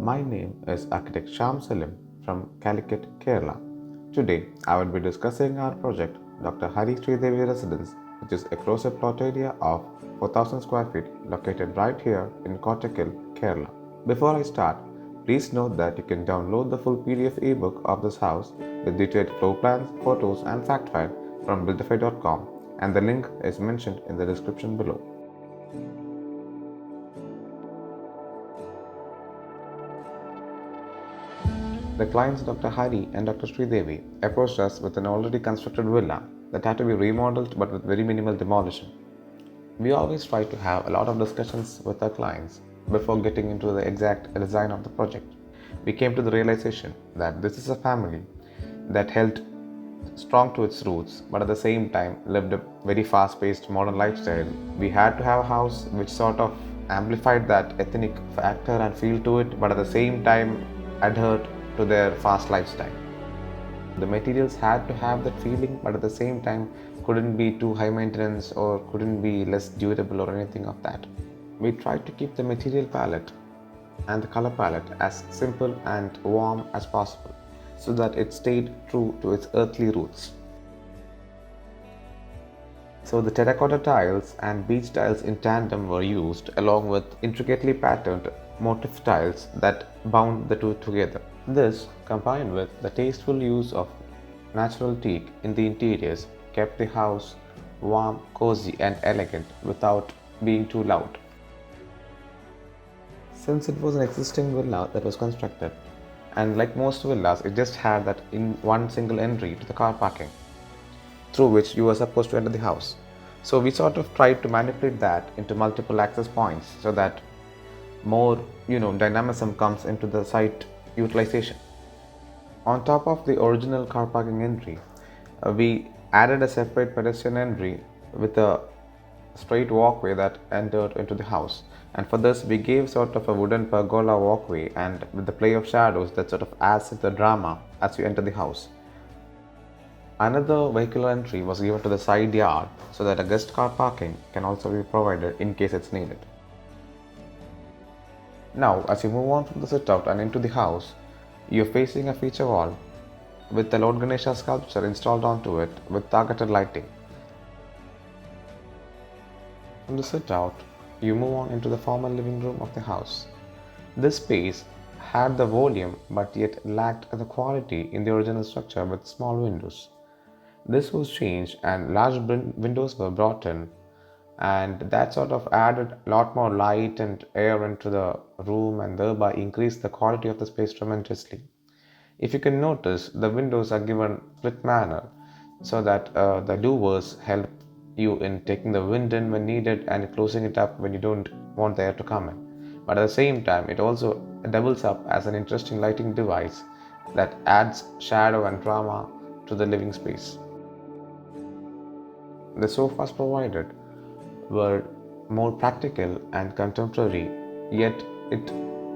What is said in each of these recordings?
My name is Architect Sham from Calicut, Kerala. Today, I will be discussing our project, Dr. Hari Sridevi Residence, which is across a plot area of 4,000 square feet located right here in Kottakal, Kerala. Before I start, please note that you can download the full PDF ebook of this house with detailed floor plans, photos, and fact file from buildofy.com, and the link is mentioned in the description below. The clients Dr. Hari and Dr. Sridevi approached us with an already constructed villa that had to be remodeled but with very minimal demolition. We always try to have a lot of discussions with our clients before getting into the exact design of the project. We came to the realization that this is a family that held strong to its roots but at the same time lived a very fast-paced modern lifestyle. We had to have a house which sort of amplified that ethnic factor and feel to it but at the same time adhered to their fast lifestyle. The materials had to have that feeling but at the same time couldn't be too high maintenance or couldn't be less durable or anything of that. We tried to keep the material palette and the color palette as simple and warm as possible so that it stayed true to its earthly roots. So the terracotta tiles and beach tiles in tandem were used along with intricately patterned motif tiles that bound the two together. This, combined with the tasteful use of natural teak in the interiors, kept the house warm, cozy and elegant without being too loud. Since it was an existing villa that was constructed, and like most villas, it just had that in one single entry to the car parking, through which you were supposed to enter the house. So we sort of tried to manipulate that into multiple access points so that more dynamism comes into the site utilization. On top of the original car parking entry, we added a separate pedestrian entry with a straight walkway that entered into the house, and for this we gave sort of a wooden pergola walkway and with the play of shadows that sort of adds to the drama as you enter the house. Another vehicular entry was given to the side yard so that a guest car parking can also be provided in case it's needed. Now, as you move on from the sit-out and into the house, you're facing a feature wall with the Lord Ganesha sculpture installed onto it with targeted lighting. From the sit-out, you move on into the formal living room of the house. This space had the volume but yet lacked the quality in the original structure with small windows. This was changed and large windows were brought in, and that sort of added a lot more light and air into the room and thereby increased the quality of the space tremendously. If you can notice, the windows are given split manner so that the louvers help you in taking the wind in when needed and closing it up when you don't want the air to come in. But at the same time, it also doubles up as an interesting lighting device that adds shadow and drama to the living space. The sofas provided were more practical and contemporary, yet it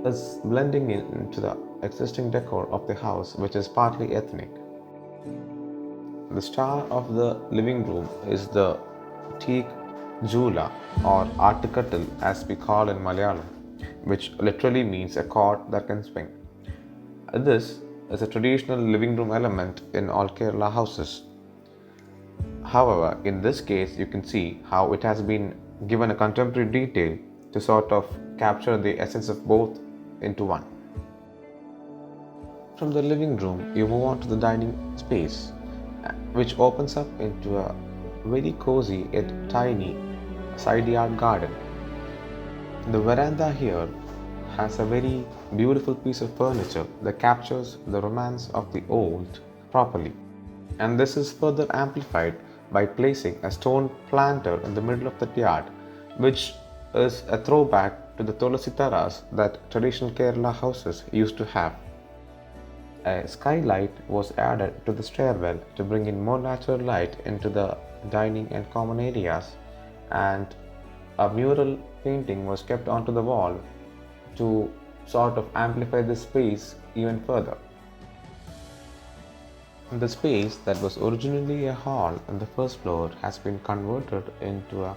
is blending into the existing decor of the house, which is partly ethnic. The star of the living room is the teak jula or artikattal as we call in Malayalam, which literally means a cord that can swing. This is a traditional living room element in all Kerala houses. However, in this case, you can see how it has been given a contemporary detail to sort of capture the essence of both into one. From the living room, you move on to the dining space, which opens up into a very cozy yet tiny side yard garden. The veranda here has a very beautiful piece of furniture that captures the romance of the old properly, and this is further amplified by placing a stone planter in the middle of the yard, which is a throwback to the Tulasi Taras that traditional Kerala houses used to have. A skylight was added to the stairwell to bring in more natural light into the dining and common areas, and a mural painting was kept onto the wall to sort of amplify the space even further. The space that was originally a hall on the first floor has been converted into a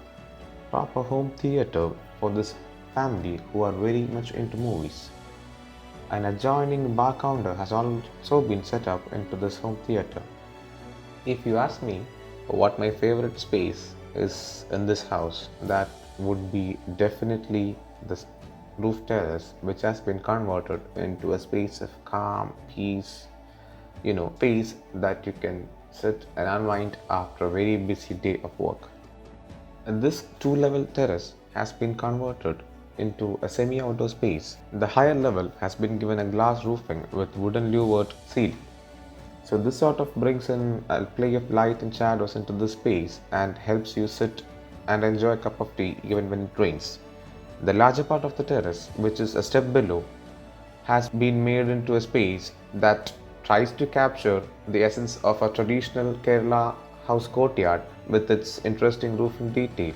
proper home theater for this family who are very much into movies. An adjoining bar counter has also been set up into this home theater. If you ask me what my favorite space is in this house, that would be definitely the roof terrace, which has been converted into a space of calm, peace, space that you can sit and unwind after a very busy day of work. And this two-level terrace has been converted into a semi-outdoor space. The higher level has been given a glass roofing with wooden louvered ceiling. So this sort of brings in a play of light and shadows into the space and helps you sit and enjoy a cup of tea even when it rains. The larger part of the terrace, which is a step below, has been made into a space that tries to capture the essence of a traditional Kerala house courtyard with its interesting roofing detail,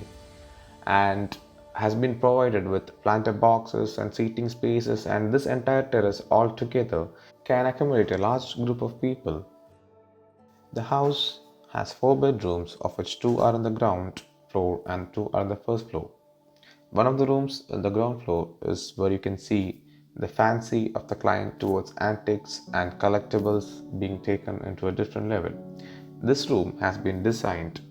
and has been provided with planter boxes and seating spaces, and this entire terrace altogether can accommodate a large group of people. The house has 4 bedrooms, of which 2 are on the ground floor and 2 are on the first floor. One of the rooms on the ground floor is where you can see the fancy of the client towards antiques and collectibles being taken into a different level. This room has been designed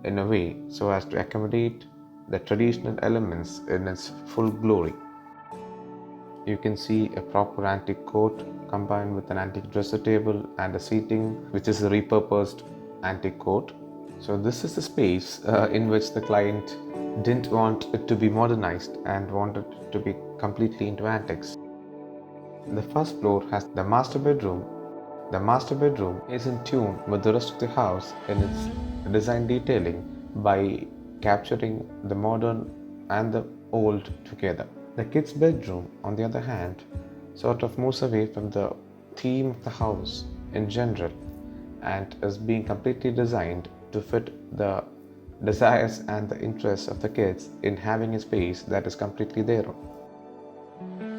in a way so as to accommodate the traditional elements in its full glory. You can see a proper antique coat combined with an antique dresser table and a seating which is a repurposed antique coat. So this is the space in which the client didn't want it to be modernized and wanted it to be completely into antiques. The first floor has the master bedroom. The master bedroom is in tune with the rest of the house in its design detailing by capturing the modern and the old together. The kids' bedroom, on the other hand, sort of moves away from the theme of the house in general and is being completely designed to fit the desires and the interests of the kids in having a space that is completely their own.